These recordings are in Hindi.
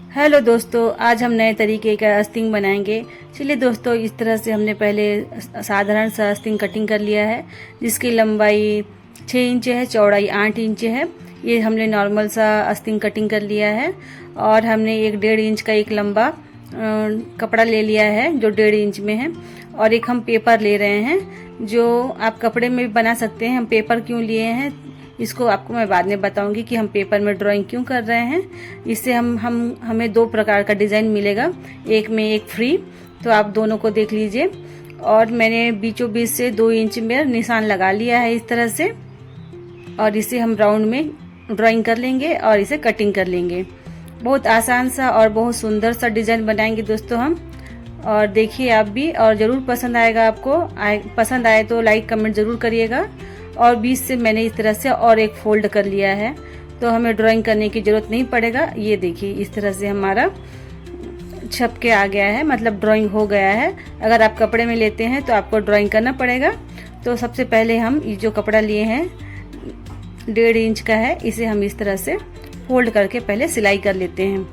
हेलो दोस्तों, आज हम नए तरीके का अस्तिंग बनाएंगे। चलिए दोस्तों, इस तरह से हमने पहले साधारण सा अस्तिंग कटिंग कर लिया है, जिसकी लंबाई 6 इंच है, चौड़ाई 8 इंच है। ये हमने नॉर्मल सा अस्तिंग कटिंग कर लिया है। और हमने एक 1.5 इंच का एक लंबा कपड़ा ले लिया है जो 1.5 इंच में है। और एक हम पेपर ले रहे हैं, जो आप कपड़े में भी बना सकते हैं। हम पेपर क्यों लिए हैं इसको आपको मैं बाद में बताऊंगी कि हम पेपर में ड्राइंग क्यों कर रहे हैं। इससे हमें 2 प्रकार का डिज़ाइन मिलेगा, एक में एक फ्री। तो आप दोनों को देख लीजिए। और मैंने बीचों बीच से 2 इंच में निशान लगा लिया है इस तरह से। और इसे हम राउंड में ड्राइंग कर लेंगे और इसे कटिंग कर लेंगे। बहुत आसान सा और बहुत सुंदर सा डिज़ाइन बनाएंगे दोस्तों हम। और देखिए आप भी, और ज़रूर पसंद आएगा आपको। पसंद आए तो लाइक कमेंट ज़रूर करिएगा। और बीच से मैंने इस तरह से और एक फोल्ड कर लिया है, तो हमें ड्राइंग करने की ज़रूरत नहीं पड़ेगा। ये देखिए इस तरह से हमारा छप के आ गया है, मतलब ड्राइंग हो गया है। अगर आप कपड़े में लेते हैं तो आपको ड्राइंग करना पड़ेगा। तो सबसे पहले हम ये जो कपड़ा लिए हैं 1.5 इंच का है, इसे हम इस तरह से फोल्ड करके पहले सिलाई कर लेते हैं।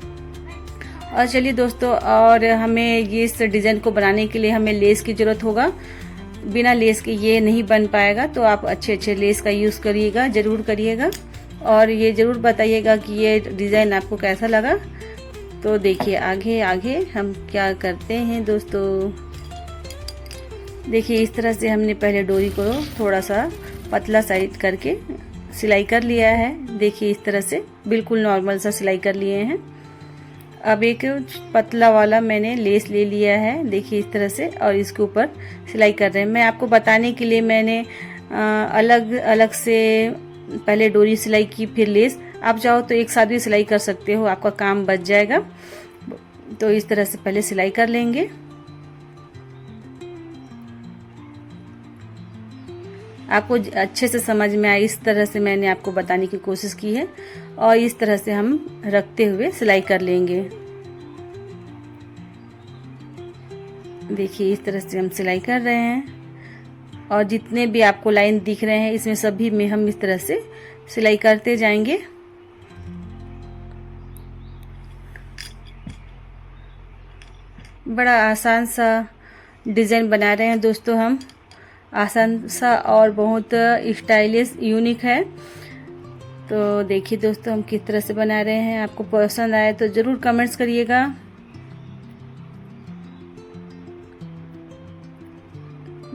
और चलिए दोस्तों, और हमें ये इस डिज़ाइन को बनाने के लिए हमें लेस की ज़रूरत होगा। बिना लेस के ये नहीं बन पाएगा, तो आप अच्छे लेस का यूज़ करिएगा, ज़रूर करिएगा। और ये ज़रूर बताइएगा कि ये डिज़ाइन आपको कैसा लगा। तो देखिए आगे आगे हम क्या करते हैं दोस्तों। देखिए इस तरह से हमने पहले डोरी को थोड़ा सा पतला साइड करके सिलाई कर लिया है। देखिए इस तरह से बिल्कुल नॉर्मल सा सिलाई कर लिए हैं। अब एक पतला वाला मैंने लेस ले लिया है, देखिए इस तरह से, और इसके ऊपर सिलाई कर रहे हैं। मैं आपको बताने के लिए मैंने अलग अलग से पहले डोरी सिलाई की, फिर लेस। आप चाहो तो एक साथ भी सिलाई कर सकते हो, आपका काम बच जाएगा। तो इस तरह से पहले सिलाई कर लेंगे। आपको अच्छे से समझ में आए इस तरह से मैंने आपको बताने की कोशिश की है। और इस तरह से हम रखते हुए सिलाई कर लेंगे। देखिए इस तरह से हम सिलाई कर रहे हैं। और जितने भी आपको लाइन दिख रहे हैं इसमें सभी में हम इस तरह से सिलाई करते जाएंगे। बड़ा आसान सा डिज़ाइन बना रहे हैं दोस्तों हम। आसान सा और बहुत स्टाइलिश यूनिक है। तो देखिए दोस्तों हम किस तरह से बना रहे हैं। आपको पसंद आए तो ज़रूर कमेंट्स करिएगा।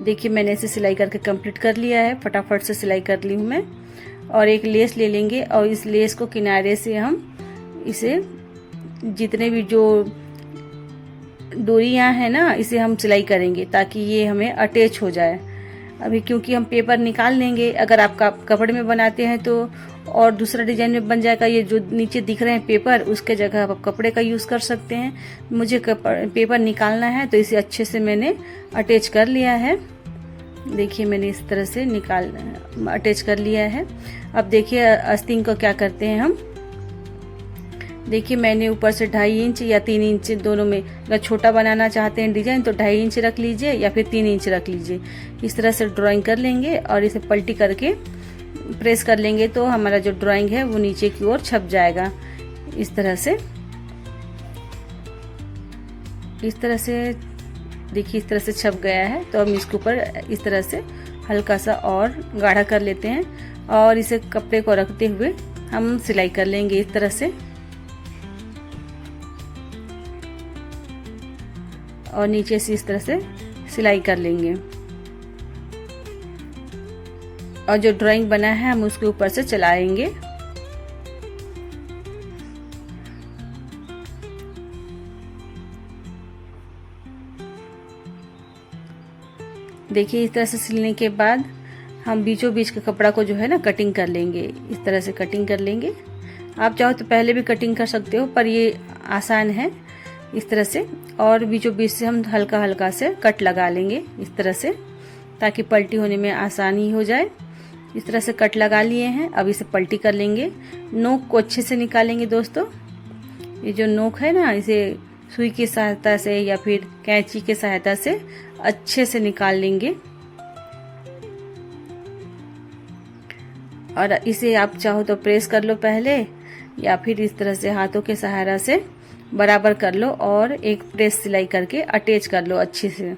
देखिए मैंने इसे सिलाई करके कंप्लीट कर लिया है, फटाफट से सिलाई कर ली हूँ मैं। और एक लेस ले लेंगे और इस लेस को किनारे से हम इसे जितने भी जो डोरियां हैं ना, इसे हम सिलाई करेंगे ताकि ये हमें अटैच हो जाए। अभी क्योंकि हम पेपर निकाल लेंगे, अगर आप कपड़े में बनाते हैं तो और दूसरा डिजाइन में बन जाएगा। ये जो नीचे दिख रहे हैं पेपर, उसके जगह आप कपड़े का यूज़ कर सकते हैं। मुझे पेपर निकालना है तो इसे अच्छे से मैंने अटैच कर लिया है। देखिए मैंने इस तरह से अटैच कर लिया है। अब देखिए अस्तिंग को क्या करते हैं हम। देखिए मैंने ऊपर से 2.5 इंच या 3 इंच दोनों में, अगर छोटा बनाना चाहते हैं डिजाइन तो 2.5 इंच रख लीजिए या फिर 3 इंच रख लीजिए। इस तरह से ड्राइंग कर लेंगे और इसे पलटी करके प्रेस कर लेंगे तो हमारा जो ड्राइंग है वो नीचे की ओर छप जाएगा। इस तरह से देखिए इस तरह से छप गया है। तो हम इसके ऊपर इस तरह से हल्का सा और गाढ़ा कर लेते हैं और इसे कपड़े को रखते हुए हम सिलाई कर लेंगे इस तरह से। और नीचे से इस तरह से सिलाई कर लेंगे। और जो ड्राइंग बना है हम उसके ऊपर से चलाएंगे। देखिए इस तरह से सिलने के बाद हम बीचों बीच के कपड़ा को जो है ना कटिंग कर लेंगे। इस तरह से कटिंग कर लेंगे। आप चाहो तो पहले भी कटिंग कर सकते हो, पर ये आसान है इस तरह से। और बीचों बीच से हम हल्का हल्का से कट लगा लेंगे इस तरह से, ताकि पलटी होने में आसानी हो जाए। इस तरह से कट लगा लिए हैं। अब इसे पलटी कर लेंगे। नोक को अच्छे से निकालेंगे दोस्तों। ये जो नोक है ना, इसे सुई की सहायता से या फिर कैंची की सहायता से अच्छे से निकाल लेंगे। और इसे आप चाहो तो प्रेस कर लो पहले, या फिर इस तरह से हाथों के सहारा से बराबर कर लो और एक प्रेस सिलाई करके अटैच कर लो अच्छे से।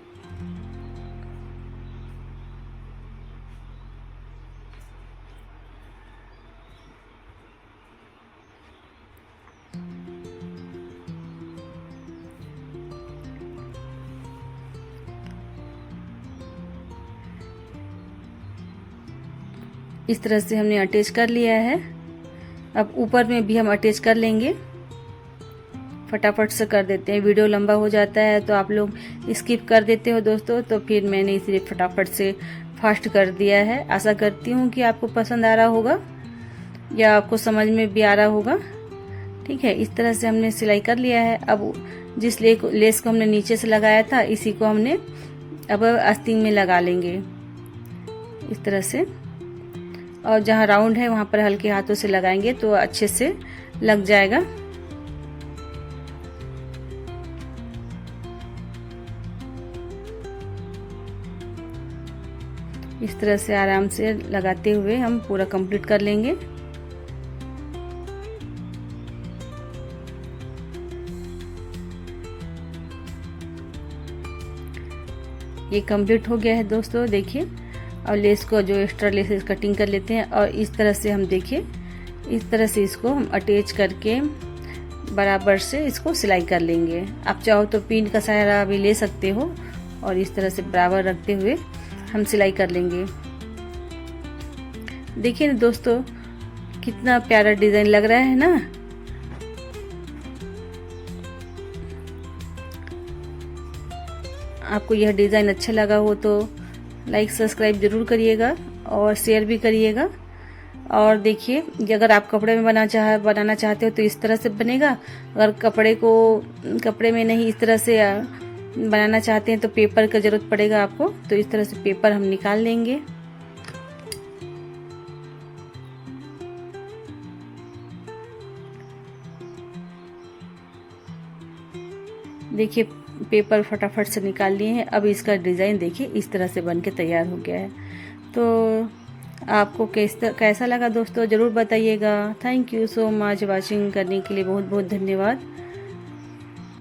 इस तरह से हमने अटैच कर लिया है। अब ऊपर में भी हम अटैच कर लेंगे। फटाफट से कर देते हैं, वीडियो लंबा हो जाता है तो आप लोग स्किप कर देते हो दोस्तों, तो फिर मैंने इसे फटाफट से फास्ट कर दिया है। आशा करती हूँ कि आपको पसंद आ रहा होगा या आपको समझ में भी आ रहा होगा। ठीक है, इस तरह से हमने सिलाई कर लिया है। अब जिस लेस को हमने नीचे से लगाया था इसी को हमने अब आस्तीन में लगा लेंगे इस तरह से, और जहाँ राउंड है वहाँ पर हल्के हाथों से लगाएंगे तो अच्छे से लग जाएगा। इस तरह से आराम से लगाते हुए हम पूरा कंप्लीट कर लेंगे। ये कंप्लीट हो गया है दोस्तों, देखिए। और लेस को जो एक्स्ट्रा लेसेस कटिंग कर लेते हैं और इस तरह से हम देखिए इस तरह से इसको हम अटैच करके बराबर से इसको सिलाई कर लेंगे। आप चाहो तो पिन का सहारा भी ले सकते हो और इस तरह से बराबर रखते हुए हम सिलाई कर लेंगे। देखिए ना दोस्तों, कितना प्यारा डिजाइन लग रहा है ना। आपको यह डिजाइन अच्छा लगा हो तो लाइक सब्सक्राइब जरूर करिएगा और शेयर भी करिएगा। और देखिए, अगर आप कपड़े में बनाना चाहते हो तो इस तरह से बनेगा। अगर कपड़े में नहीं इस तरह से बनाना चाहते हैं तो पेपर का जरूरत पड़ेगा आपको, तो इस तरह से पेपर हम निकाल लेंगे। देखिए, पेपर फटाफट से निकाल लिए हैं। अब इसका डिज़ाइन देखिए इस तरह से बनके तैयार हो गया है। तो आपको कैसा लगा दोस्तों ज़रूर बताइएगा। Thank you so much watching करने के लिए, बहुत बहुत धन्यवाद।